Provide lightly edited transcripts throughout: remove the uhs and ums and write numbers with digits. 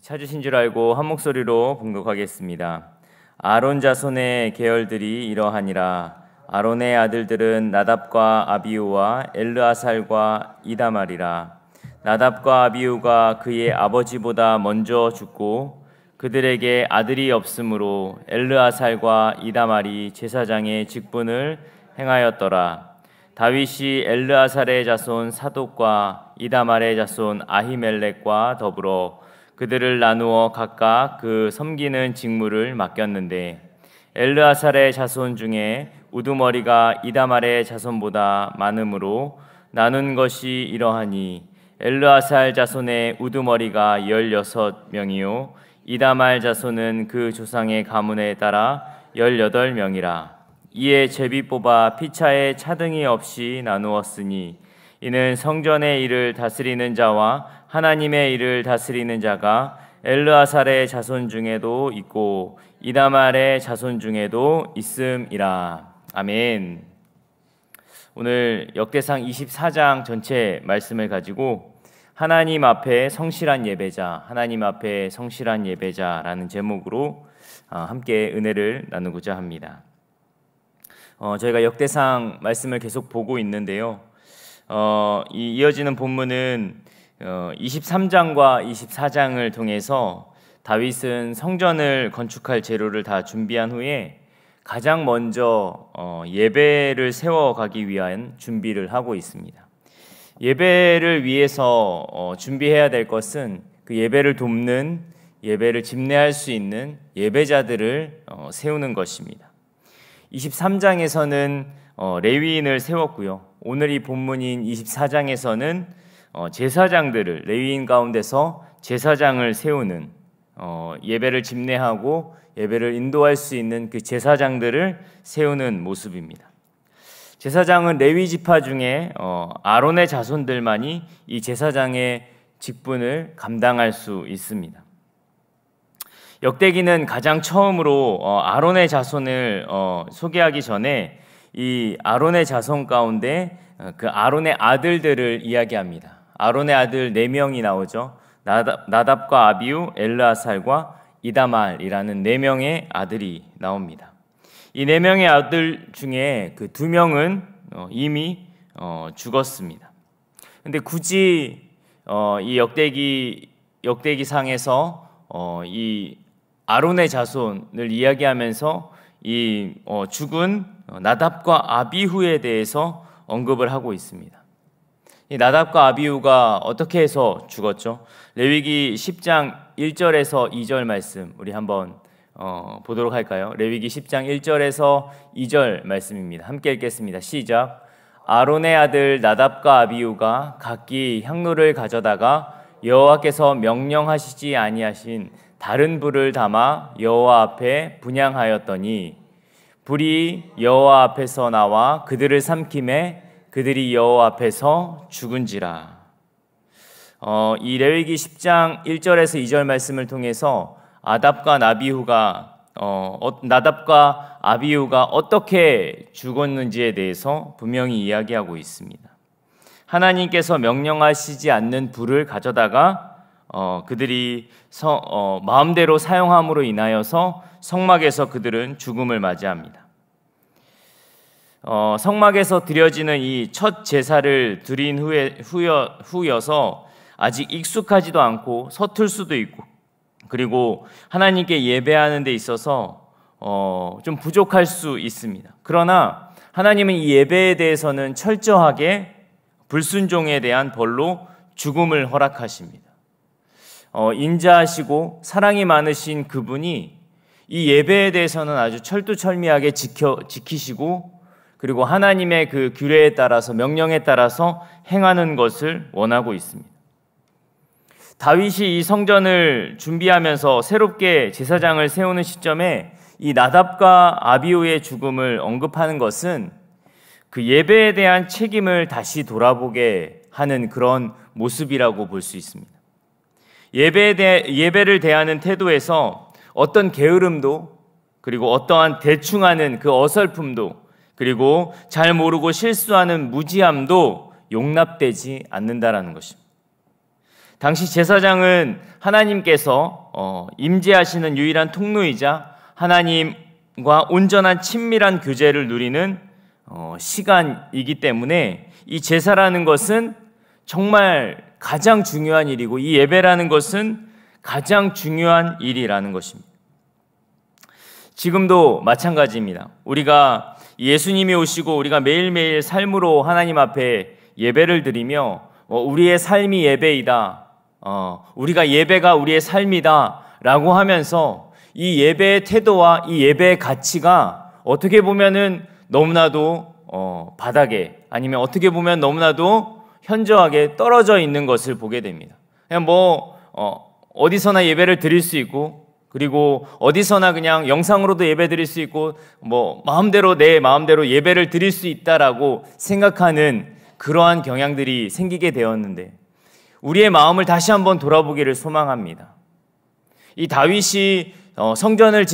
찾으신 줄 알고 한 목소리로 봉독하겠습니다. 아론 자손의 계열들이 이러하니라. 아론의 아들들은 나답과 아비후와 엘르아살과 이다말이라. 나답과 아비후가 그의 아버지보다 먼저 죽고 그들에게 아들이 없으므로 엘르아살과 이다말이 제사장의 직분을 행하였더라. 다윗이 엘르아살의 자손 사독과 이다말의 자손 아히멜렉과 더불어 그들을 나누어 각각 그 섬기는 직무를 맡겼는데 엘르아살의 자손 중에 우두머리가 이다말의 자손보다 많으므로 나눈 것이 이러하니 엘르아살 자손의 우두머리가 16명이요 이다말 자손은 그 조상의 가문에 따라 18명이라. 이에 제비 뽑아 피차에 차등이 없이 나누었으니 이는 성전의 일을 다스리는 자와 하나님의 일을 다스리는 자가 엘르아살의 자손 중에도 있고 이다말의 자손 중에도 있음이라. 아멘. 오늘 역대상 24장 전체 말씀을 가지고 하나님 앞에 성실한 예배자, 하나님 앞에 성실한 예배자라는 제목으로 함께 은혜를 나누고자 합니다. 저희가 역대상 말씀을 계속 보고 있는데요. 이어지는 본문은 23장과 24장을 통해서 다윗은 성전을 건축할 재료를 다 준비한 후에 가장 먼저 예배를 세워가기 위한 준비를 하고 있습니다. 예배를 위해서 준비해야 될 것은 그 예배를 돕는, 예배를 집례할 수 있는 예배자들을 세우는 것입니다. 23장에서는 레위인을 세웠고요. 오늘 이 본문인 24장에서는 제사장들을, 레위인 가운데서 제사장을 세우는, 예배를 집례하고 예배를 인도할 수 있는 그 제사장들을 세우는 모습입니다. 제사장은 레위 지파 중에 아론의 자손들만이 이 제사장의 직분을 감당할 수 있습니다. 역대기는 가장 처음으로 아론의 자손을 소개하기 전에 이 아론의 자손 가운데 그 아론의 아들들을 이야기합니다. 아론의 아들 4명이 나오죠. 나답과 아비후, 엘르아살과 이다말이라는 4명의 아들이 나옵니다. 이 4명의 아들 중에 그 2명은 이미 죽었습니다. 근데 굳이 이 역대기상에서 이 아론의 자손을 이야기하면서 이 죽은 나답과 아비후에 대해서 언급을 하고 있습니다. 이 나답과 아비후가 어떻게 해서 죽었죠? 레위기 10장 1절에서 2절 말씀 우리 한번 보도록 할까요? 레위기 10장 1절에서 2절 말씀입니다. 함께 읽겠습니다. 시작. 아론의 아들 나답과 아비후가 각기 향로를 가져다가 여호와께서 명령하시지 아니하신 다른 불을 담아 여호와 앞에 분향하였더니 불이 여호와 앞에서 나와 그들을 삼키매 그들이 여호와 앞에서 죽은지라. 이 레위기 10장 1절에서 2절 말씀을 통해서 나답과 아비후가 어떻게 죽었는지에 대해서 분명히 이야기하고 있습니다. 하나님께서 명령하시지 않는 불을 가져다가 그들이 마음대로 사용함으로 인하여서 성막에서 그들은 죽음을 맞이합니다. 성막에서 드려지는 이 첫 제사를 드린 후여서 아직 익숙하지도 않고 서툴 수도 있고 그리고 하나님께 예배하는 데 있어서 좀 부족할 수 있습니다. 그러나 하나님은 이 예배에 대해서는 철저하게 불순종에 대한 벌로 죽음을 허락하십니다. 인자하시고 사랑이 많으신 그분이 이 예배에 대해서는 아주 철두철미하게 지키시고 그리고 하나님의 그 규례에 따라서 명령에 따라서 행하는 것을 원하고 있습니다. 다윗이 이 성전을 준비하면서 새롭게 제사장을 세우는 시점에 이 나답과 아비후의 죽음을 언급하는 것은 그 예배에 대한 책임을 다시 돌아보게 하는 그런 모습이라고 볼 수 있습니다. 예배를 대하는 태도에서 어떤 게으름도 그리고 어떠한 대충하는 그 어설픔도 그리고 잘 모르고 실수하는 무지함도 용납되지 않는다라는 것입니다. 당시 제사장은 하나님께서 임재하시는 유일한 통로이자 하나님과 온전한 친밀한 교제를 누리는 시간이기 때문에 이 제사라는 것은 정말 가장 중요한 일이고 이 예배라는 것은 가장 중요한 일이라는 것입니다. 지금도 마찬가지입니다. 우리가 예수님이 오시고 우리가 매일매일 삶으로 하나님 앞에 예배를 드리며 우리의 삶이 예배이다, 우리가 예배가 우리의 삶이다 라고 하면서 이 예배의 태도와 이 예배의 가치가 어떻게 보면은 너무나도 바닥에, 아니면 어떻게 보면 너무나도 현저하게 떨어져 있는 것을 보게 됩니다. 그냥 어디서나 예배를 드릴 수 있고, 그리고 어디서나 그냥 영상으로도 예배 드릴 수 있고, 내 마음대로 예배를 드릴 수 있다라고 생각하는 그러한 경향들이 생기게 되었는데, 우리의 마음을 다시 한번 돌아보기를 소망합니다. 이 다윗이 성전을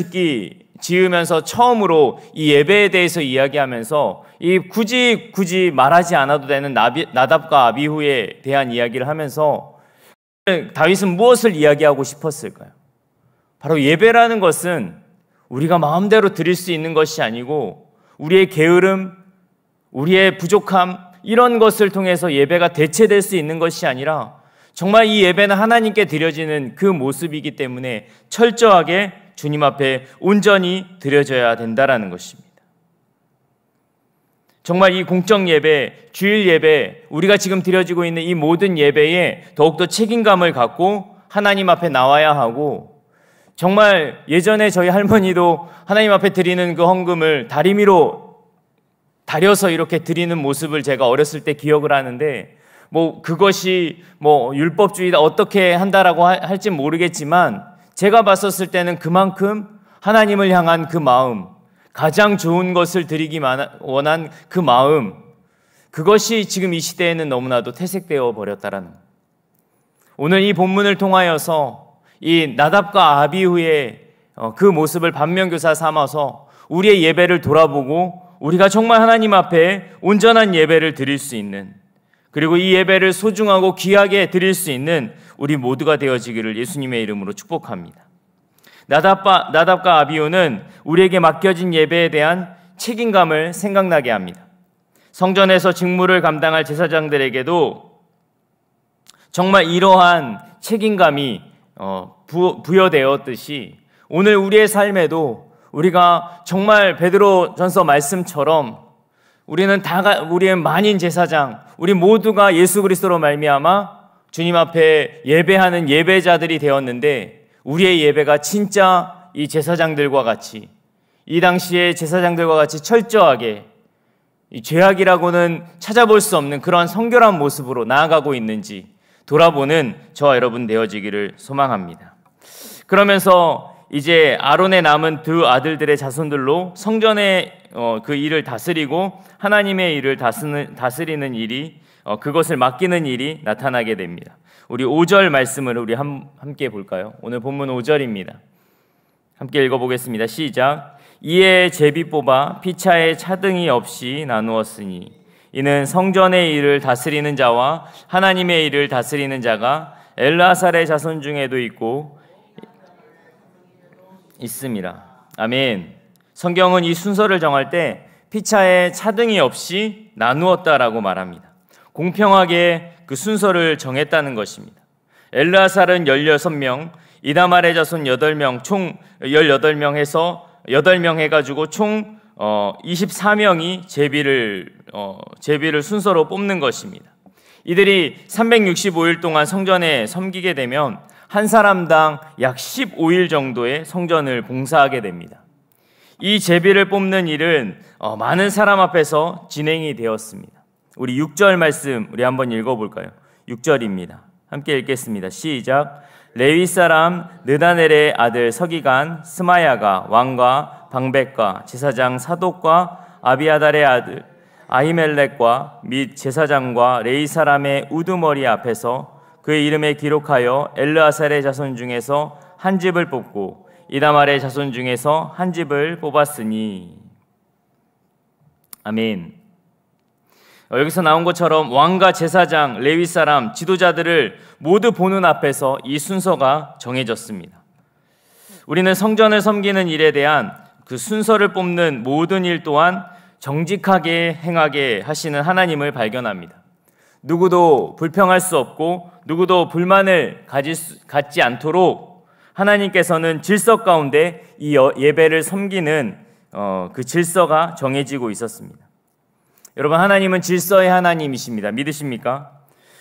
지으면서 처음으로 이 예배에 대해서 이야기하면서 굳이 말하지 않아도 되는 나답과 아비후에 대한 이야기를 하면서 다윗은 무엇을 이야기하고 싶었을까요? 바로 예배라는 것은 우리가 마음대로 드릴 수 있는 것이 아니고 우리의 게으름, 우리의 부족함, 이런 것을 통해서 예배가 대체될 수 있는 것이 아니라 정말 이 예배는 하나님께 드려지는 그 모습이기 때문에 철저하게 주님 앞에 온전히 드려져야 된다라는 것입니다. 정말 이 공적 예배, 주일 예배, 우리가 지금 드려지고 있는 이 모든 예배에 더욱더 책임감을 갖고 하나님 앞에 나와야 하고, 정말 예전에 저희 할머니도 하나님 앞에 드리는 그 헌금을 다리미로 다려서 이렇게 드리는 모습을 제가 어렸을 때 기억을 하는데, 그것이 율법주의다 어떻게 한다라고 할진 모르겠지만 제가 봤었을 때는 그만큼 하나님을 향한 그 마음, 가장 좋은 것을 드리기 원한 그 마음, 그것이 지금 이 시대에는 너무나도 퇴색되어 버렸다라는, 오늘 이 본문을 통하여서 이 나답과 아비후의 그 모습을 반면교사 삼아서 우리의 예배를 돌아보고 우리가 정말 하나님 앞에 온전한 예배를 드릴 수 있는, 그리고 이 예배를 소중하고 귀하게 드릴 수 있는 우리 모두가 되어지기를 예수님의 이름으로 축복합니다. 나답과 아비후는 우리에게 맡겨진 예배에 대한 책임감을 생각나게 합니다. 성전에서 직무를 감당할 제사장들에게도 정말 이러한 책임감이 부여되었듯이 오늘 우리의 삶에도 우리가 정말 베드로전서 말씀처럼 우리의 만인 제사장, 우리 모두가 예수 그리스도로 말미암아 주님 앞에 예배하는 예배자들이 되었는데, 우리의 예배가 진짜 이 제사장들과 같이, 이 당시의 제사장들과 같이 철저하게 이 죄악이라고는 찾아볼 수 없는 그러한 성결한 모습으로 나아가고 있는지 돌아보는 저와 여러분 되어지기를 소망합니다. 그러면서 이제 아론의 남은 두 아들들의 자손들로 성전의 그 일을 다스리고 하나님의 일을 다스리는 일이, 그것을 맡기는 일이 나타나게 됩니다. 우리 5절 말씀을 우리 함께 볼까요? 오늘 본문 5절입니다. 함께 읽어보겠습니다. 시작. 이에 제비 뽑아 피차에 차등이 없이 나누었으니 이는 성전의 일을 다스리는 자와 하나님의 일을 다스리는 자가 엘르아살의 자손 중에도 있습니다. 아멘. 성경은 이 순서를 정할 때 피차에 차등이 없이 나누었다라고 말합니다. 공평하게 그 순서를 정했다는 것입니다. 엘르아살은 16명, 이다말의 자손 8명, 총 18명 해서 8명 해가지고 총 24명이 제비를 순서로 뽑는 것입니다. 이들이 365일 동안 성전에 섬기게 되면 한 사람당 약 15일 정도의 성전을 봉사하게 됩니다. 이 제비를 뽑는 일은 많은 사람 앞에서 진행이 되었습니다. 우리 6절 말씀 우리 한번 읽어볼까요? 6절입니다. 함께 읽겠습니다. 시작. 레위 사람 느다넬의 아들 서기관 스마야가 왕과 방백과 제사장 사독과 아비아달의 아들 아히멜렉과 및 제사장과 레위 사람의 우두머리 앞에서 그의 이름에 기록하여 엘르아살의 자손 중에서 한 집을 뽑고 이다말의 자손 중에서 한 집을 뽑았으니. 아멘. 여기서 나온 것처럼 왕과 제사장, 레위 사람, 지도자들을 모두 보는 앞에서 이 순서가 정해졌습니다. 우리는 성전을 섬기는 일에 대한 그 순서를 뽑는 모든 일 또한 정직하게 행하게 하시는 하나님을 발견합니다. 누구도 불평할 수 없고 누구도 불만을 갖지 않도록 하나님께서는 질서 가운데 이 예배를 섬기는 그 질서가 정해지고 있었습니다. 여러분, 하나님은 질서의 하나님이십니다. 믿으십니까?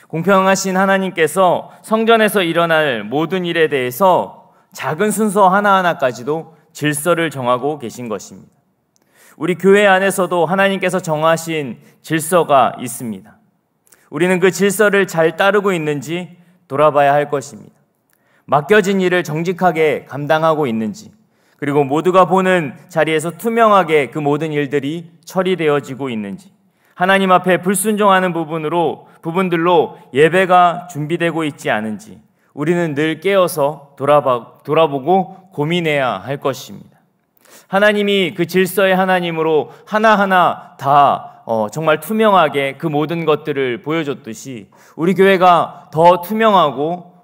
공평하신 하나님께서 성전에서 일어날 모든 일에 대해서 작은 순서 하나하나까지도 질서를 정하고 계신 것입니다. 우리 교회 안에서도 하나님께서 정하신 질서가 있습니다. 우리는 그 질서를 잘 따르고 있는지 돌아봐야 할 것입니다. 맡겨진 일을 정직하게 감당하고 있는지, 그리고 모두가 보는 자리에서 투명하게 그 모든 일들이 처리되어지고 있는지, 하나님 앞에 불순종하는 부분들로 예배가 준비되고 있지 않은지 우리는 늘 깨어서 돌아보고 고민해야 할 것입니다. 하나님이 그 질서의 하나님으로 하나하나 다 정말 투명하게 그 모든 것들을 보여줬듯이 우리 교회가 더 투명하고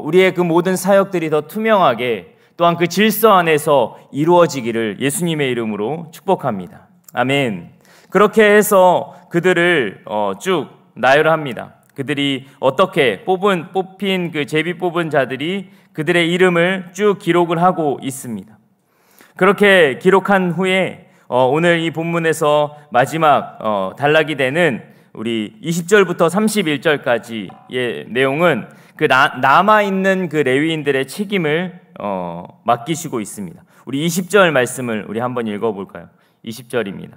우리의 그 모든 사역들이 더 투명하게 또한 그 질서 안에서 이루어지기를 예수님의 이름으로 축복합니다. 아멘. 그렇게 해서 그들을 쭉 나열합니다. 그들이 어떻게 뽑힌 그 제비 뽑은 자들이 그들의 이름을 쭉 기록을 하고 있습니다. 그렇게 기록한 후에 오늘 이 본문에서 마지막 단락이 되는 우리 20절부터 31절까지의 내용은 그 남아있는 그 레위인들의 책임을 맡기시고 있습니다. 우리 20절 말씀을 우리 한번 읽어볼까요? 20절입니다.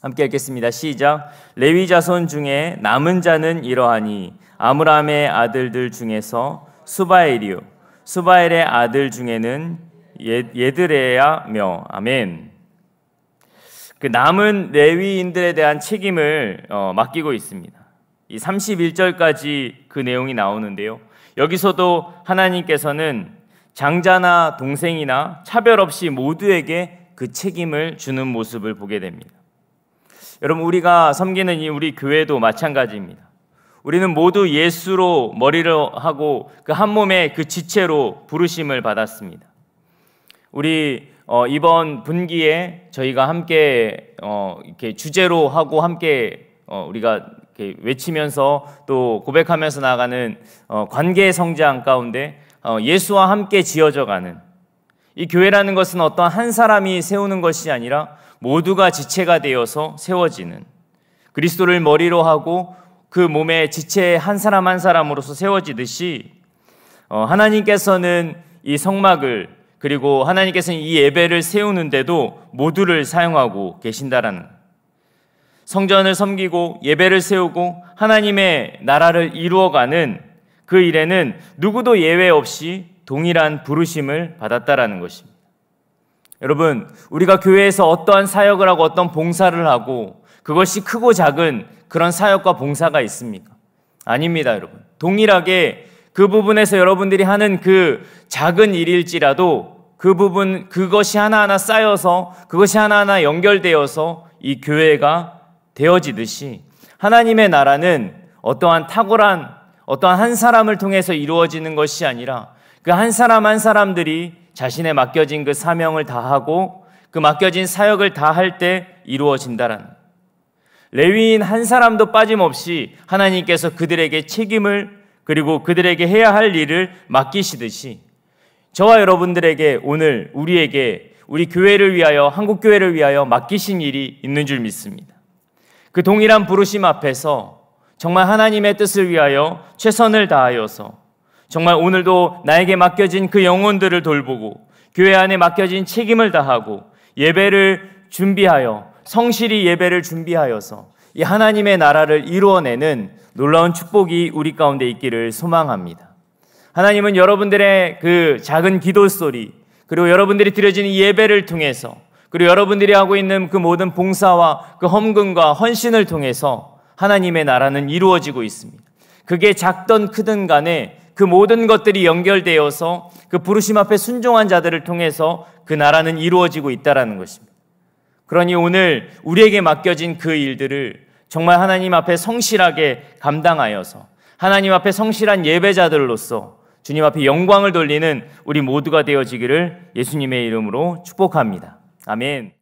함께 읽겠습니다. 시작. 레위 자손 중에 남은 자는 이러하니 아므람의 아들들 중에서 수바엘이요 수바엘의 아들 중에는 예드레야며. 아멘. 그 남은 레위인들에 대한 책임을 맡기고 있습니다. 이 31절까지 그 내용이 나오는데요. 여기서도 하나님께서는 장자나 동생이나 차별 없이 모두에게 그 책임을 주는 모습을 보게 됩니다. 여러분, 우리가 섬기는 이 우리 교회도 마찬가지입니다. 우리는 모두 예수로 머리를 하고 그 한 몸의 그 지체로 부르심을 받았습니다. 우리 이번 분기에 저희가 함께 이렇게 주제로 하고 함께 우리가 이렇게 외치면서 또 고백하면서 나가는 관계의 성장 가운데 예수와 함께 지어져가는 이 교회라는 것은 어떤 한 사람이 세우는 것이 아니라 모두가 지체가 되어서 세워지는, 그리스도를 머리로 하고 그 몸의 지체 한 사람 한 사람으로서 세워지듯이 하나님께서는 이 성막을, 그리고 하나님께서는 이 예배를 세우는데도 모두를 사용하고 계신다라는, 성전을 섬기고 예배를 세우고 하나님의 나라를 이루어가는 그 일에는 누구도 예외 없이 동일한 부르심을 받았다라는 것입니다. 여러분, 우리가 교회에서 어떠한 사역을 하고 어떤 봉사를 하고 그것이 크고 작은 그런 사역과 봉사가 있습니까? 아닙니다, 여러분. 동일하게 그 부분에서 여러분들이 하는 그 작은 일일지라도 그것이 하나하나 쌓여서 그것이 하나하나 연결되어서 이 교회가 되어지듯이 하나님의 나라는 어떠한 탁월한 어떠한 한 사람을 통해서 이루어지는 것이 아니라 그 한 사람 한 사람들이 자신의 맡겨진 그 사명을 다하고 그 맡겨진 사역을 다할 때 이루어진다라는, 레위인 한 사람도 빠짐없이 하나님께서 그들에게 책임을, 그리고 그들에게 해야 할 일을 맡기시듯이 저와 여러분들에게 오늘 우리에게 우리 교회를 위하여, 한국교회를 위하여 맡기신 일이 있는 줄 믿습니다. 그 동일한 부르심 앞에서 정말 하나님의 뜻을 위하여 최선을 다하여서 정말 오늘도 나에게 맡겨진 그 영혼들을 돌보고 교회 안에 맡겨진 책임을 다하고 예배를 준비하여 성실히 예배를 준비하여서 이 하나님의 나라를 이루어내는 놀라운 축복이 우리 가운데 있기를 소망합니다. 하나님은 여러분들의 그 작은 기도 소리, 그리고 여러분들이 드려지는 예배를 통해서, 그리고 여러분들이 하고 있는 그 모든 봉사와 그 헌금과 헌신을 통해서 하나님의 나라는 이루어지고 있습니다. 그게 작든 크든 간에 그 모든 것들이 연결되어서 그 부르심 앞에 순종한 자들을 통해서 그 나라는 이루어지고 있다는 것입니다. 그러니 오늘 우리에게 맡겨진 그 일들을 정말 하나님 앞에 성실하게 감당하여서 하나님 앞에 성실한 예배자들로서 주님 앞에 영광을 돌리는 우리 모두가 되어지기를 예수님의 이름으로 축복합니다. 아멘.